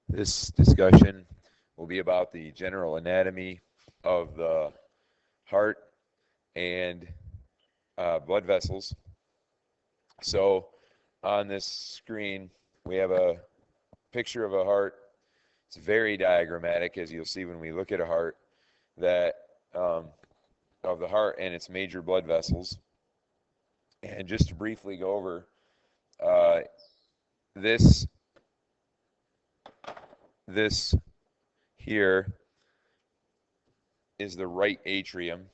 This discussion will be about the general anatomy of the heart and blood vessels. So on this screen, we have a picture of a heart. It's very diagrammatic, as you'll see when we look at a heart, that of the heart and its major blood vessels. And just to briefly go over uh, this, this here is the right atrium.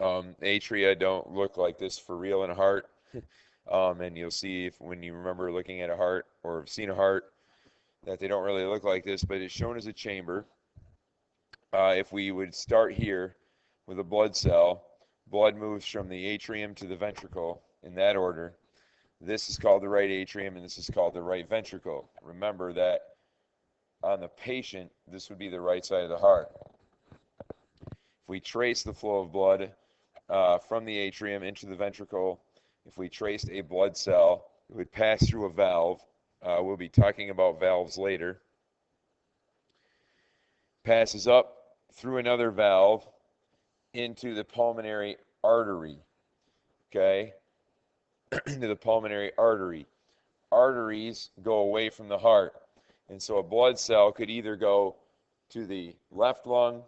Atria don't look like this for real in a heart. And you'll see if when you remember looking at a heart or have seen a heart that they don't really look like this, but it's shown as a chamber. If we would start here with a blood cell, blood moves from the atrium to the ventricle in that order. This is called the right atrium and this is called the right ventricle. Remember that on the patient, this would be the right side of the heart. If we trace the flow of blood from the atrium into the ventricle, if we traced a blood cell, it would pass through a valve. We'll be talking about valves later. Passes up through another valve into the pulmonary artery. Okay? Into the pulmonary artery. Arteries go away from the heart. And so a blood cell could either go to the left lung,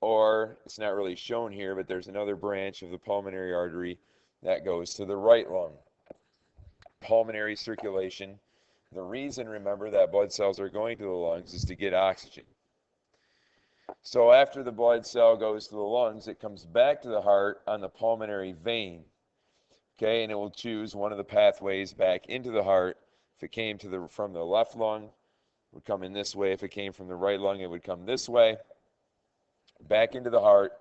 or it's not really shown here, but there's another branch of the pulmonary artery that goes to the right lung. Pulmonary circulation. The reason, remember, that blood cells are going to the lungs is to get oxygen. So after the blood cell goes to the lungs, it comes back to the heart on the pulmonary vein. Okay, and it will choose one of the pathways back into the heart. If it came from the left lung, it would come in this way. If it came from the right lung, it would come this way. Back into the heart,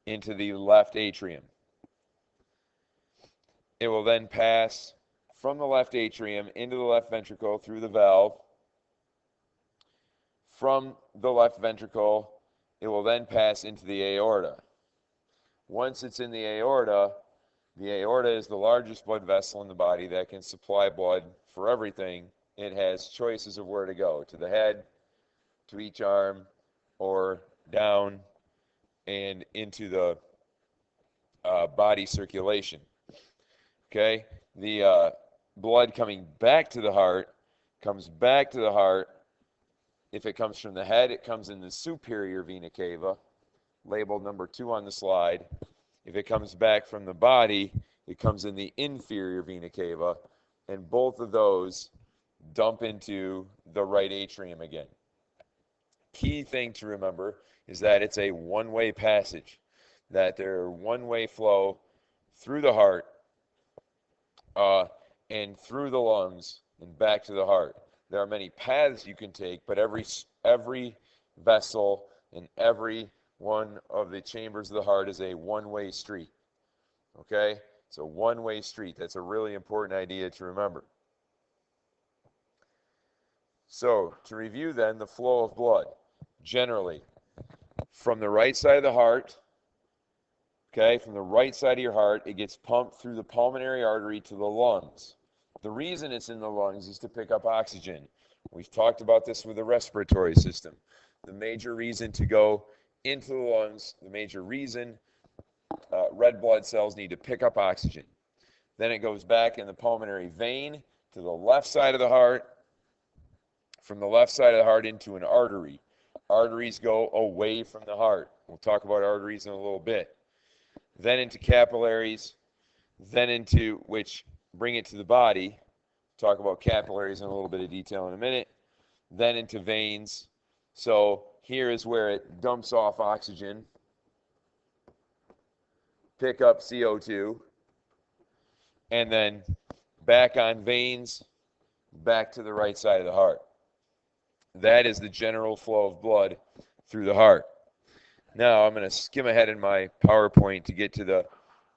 into the left atrium. It will then pass from the left atrium into the left ventricle through the valve. From the left ventricle, it will then pass into the aorta. Once it's in the aorta is the largest blood vessel in the body that can supply blood for everything. It has choices of where to go, to the head, to each arm, or down and into the body circulation. Okay, the blood coming back to the heart comes back to the heart. If it comes from the head, it comes in the superior vena cava, labeled number 2 on the slide. If it comes back from the body, it comes in the inferior vena cava, and both of those dump into the right atrium again. Key thing to remember is that it's a one-way passage, that they're one-way flow through the heart and through the lungs and back to the heart. There are many paths you can take, but every vessel and every one of the chambers of the heart is a one-way street. Okay? It's a one-way street. That's a really important idea to remember. So, to review then, the flow of blood, generally, from the right side of the heart, okay, from the right side of your heart, it gets pumped through the pulmonary artery to the lungs. The reason it's in the lungs is to pick up oxygen. We've talked about this with the respiratory system. The major reason to go into the lungs, the major reason red blood cells need to pick up oxygen. Then it goes back in the pulmonary vein to the left side of the heart, from the left side of the heart into an artery. Arteries go away from the heart. We'll talk about arteries in a little bit. Then into capillaries, then into, which bring it to the body. Talk about capillaries in a little bit of detail in a minute. Then into veins. So here is where it dumps off oxygen, pick up CO2, and then back on veins, back to the right side of the heart. That is the general flow of blood through the heart. Now I'm going to skim ahead in my PowerPoint to get to the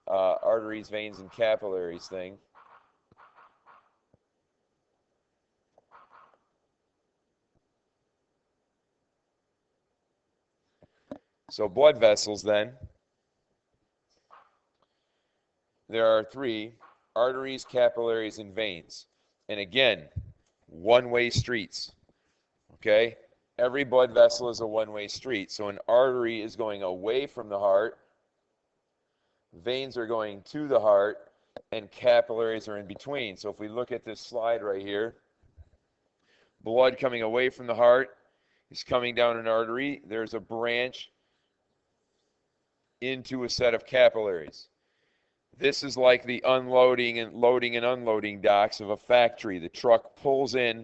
arteries, veins, and capillaries thing. So blood vessels then, there are 3, arteries, capillaries, and veins. And again, one-way streets. Okay? Every blood vessel is a one-way street. So an artery is going away from the heart, veins are going to the heart, and capillaries are in between. So if we look at this slide right here, blood coming away from the heart is coming down an artery. There's a branch into a set of capillaries. This is like the unloading and loading and unloading docks of a factory. The truck pulls in,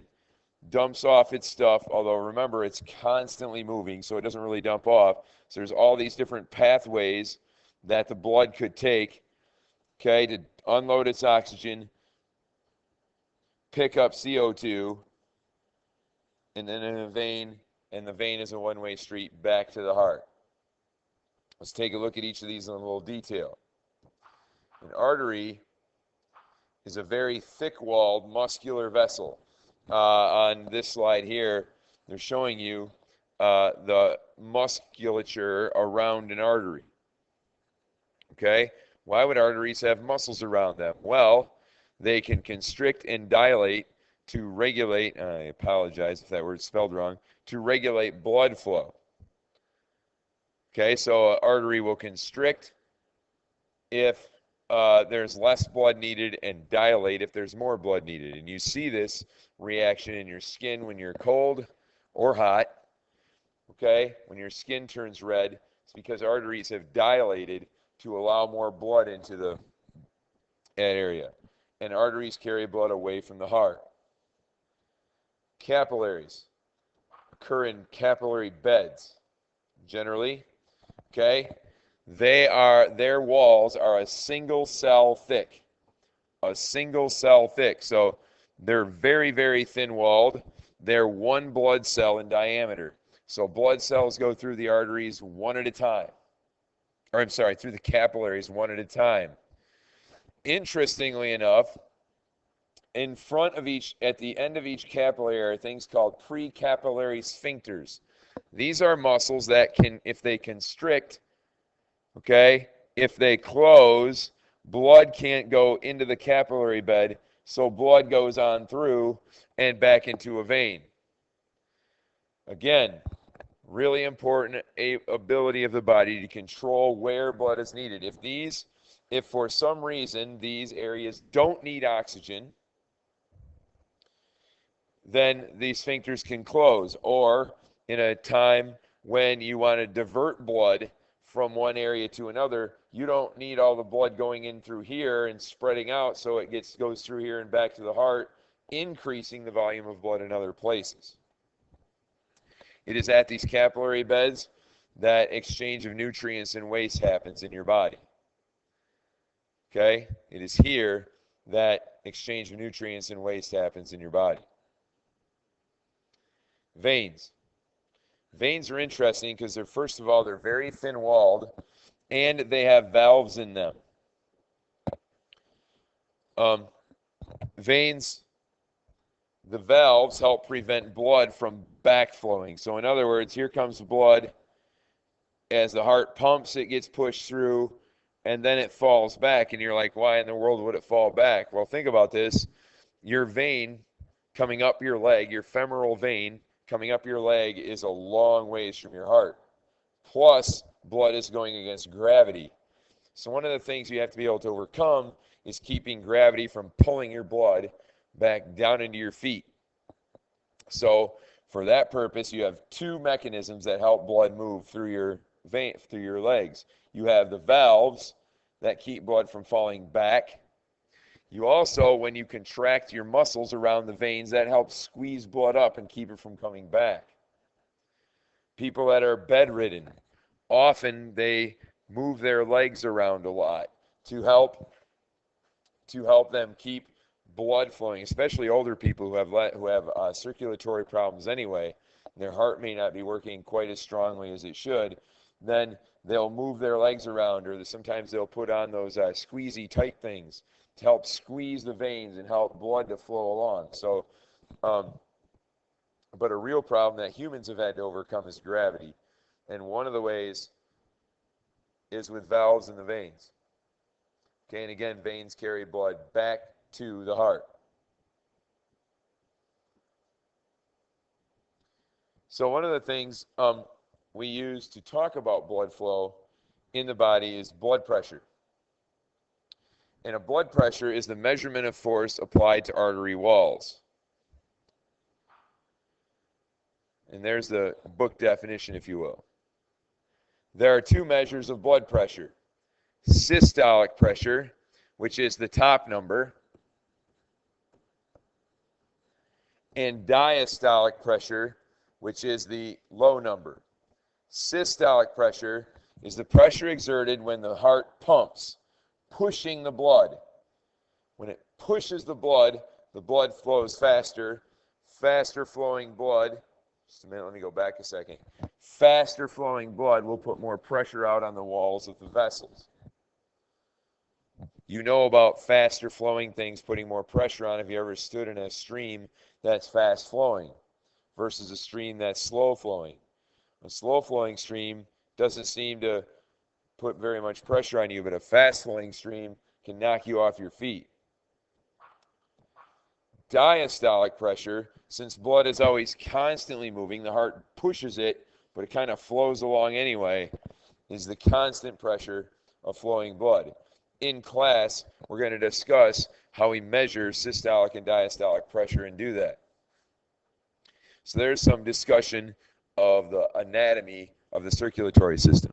dumps off its stuff, although remember it's constantly moving, so it doesn't really dump off. So there's all these different pathways that the blood could take, okay, to unload its oxygen, pick up CO2, and then in a vein, and the vein is a one-way street back to the heart. Let's take a look at each of these in a little detail. An artery is a very thick-walled muscular vessel. On this slide here, they're showing you the musculature around an artery. Okay? Why would arteries have muscles around them? Well, they can constrict and dilate to regulate, I apologize if that word's spelled wrong, to regulate blood flow. Okay, so an artery will constrict if there's less blood needed and dilate if there's more blood needed. And you see this reaction in your skin when you're cold or hot. Okay, when your skin turns red, it's because arteries have dilated to allow more blood into that area. And arteries carry blood away from the heart. Capillaries occur in capillary beds, generally. Okay, their walls are a single cell thick. A single cell thick. So they're very, very thin walled. They're one blood cell in diameter. So blood cells go through the arteries one at a time. Or I'm sorry, through the capillaries one at a time. Interestingly enough, in front of at the end of each capillary are things called precapillary sphincters. These are muscles that can, if they constrict, okay, if they close, blood can't go into the capillary bed, so blood goes on through and back into a vein. Again, really important ability of the body to control where blood is needed. If for some reason these areas don't need oxygen, then these sphincters can close. Or in a time when you want to divert blood from one area to another, you don't need all the blood going in through here and spreading out, so it goes through here and back to the heart, increasing the volume of blood in other places. It is at these capillary beds that exchange of nutrients and waste happens in your body. Okay? It is here that exchange of nutrients and waste happens in your body. Veins. Veins are interesting because first of all, they're very thin-walled, and they have valves in them. Veins, the valves help prevent blood from backflowing. So in other words, here comes blood. As the heart pumps, it gets pushed through, and then it falls back. And you're like, why in the world would it fall back? Well, think about this. Your vein coming up your leg, your femoral vein coming up your leg, is a long ways from your heart. Plus, blood is going against gravity. So one of the things you have to be able to overcome is keeping gravity from pulling your blood back down into your feet. So for that purpose, you have two mechanisms that help blood move through your vein, through your legs. You have the valves that keep blood from falling back. You also, when you contract your muscles around the veins, that helps squeeze blood up and keep it from coming back. People that are bedridden, often they move their legs around a lot to help them keep blood flowing, especially older people who have circulatory problems anyway. Their heart may not be working quite as strongly as it should. Then they'll move their legs around, or sometimes they'll put on those squeezy tight things to help squeeze the veins and help blood to flow along. So, but a real problem that humans have had to overcome is gravity. And one of the ways is with valves in the veins. Okay, and again, veins carry blood back to the heart. So one of the things we use to talk about blood flow in the body is blood pressure. And a blood pressure is the measurement of force applied to artery walls. And there's the book definition, if you will. There are two measures of blood pressure. Systolic pressure, which is the top number, and diastolic pressure, which is the low number. Systolic pressure is the pressure exerted when the heart pumps, pushing the blood. When it pushes the blood flows faster. Faster flowing blood, just a minute, let me go back a second. Faster flowing blood will put more pressure out on the walls of the vessels. You know about faster flowing things putting more pressure on if you ever stood in a stream that's fast flowing versus a stream that's slow flowing. A slow flowing stream doesn't seem to put very much pressure on you, but a fast flowing stream can knock you off your feet. Diastolic pressure, since blood is always constantly moving, the heart pushes it, but it kind of flows along anyway, is the constant pressure of flowing blood. In class, we're going to discuss how we measure systolic and diastolic pressure and do that. So there's some discussion of the anatomy of the circulatory system.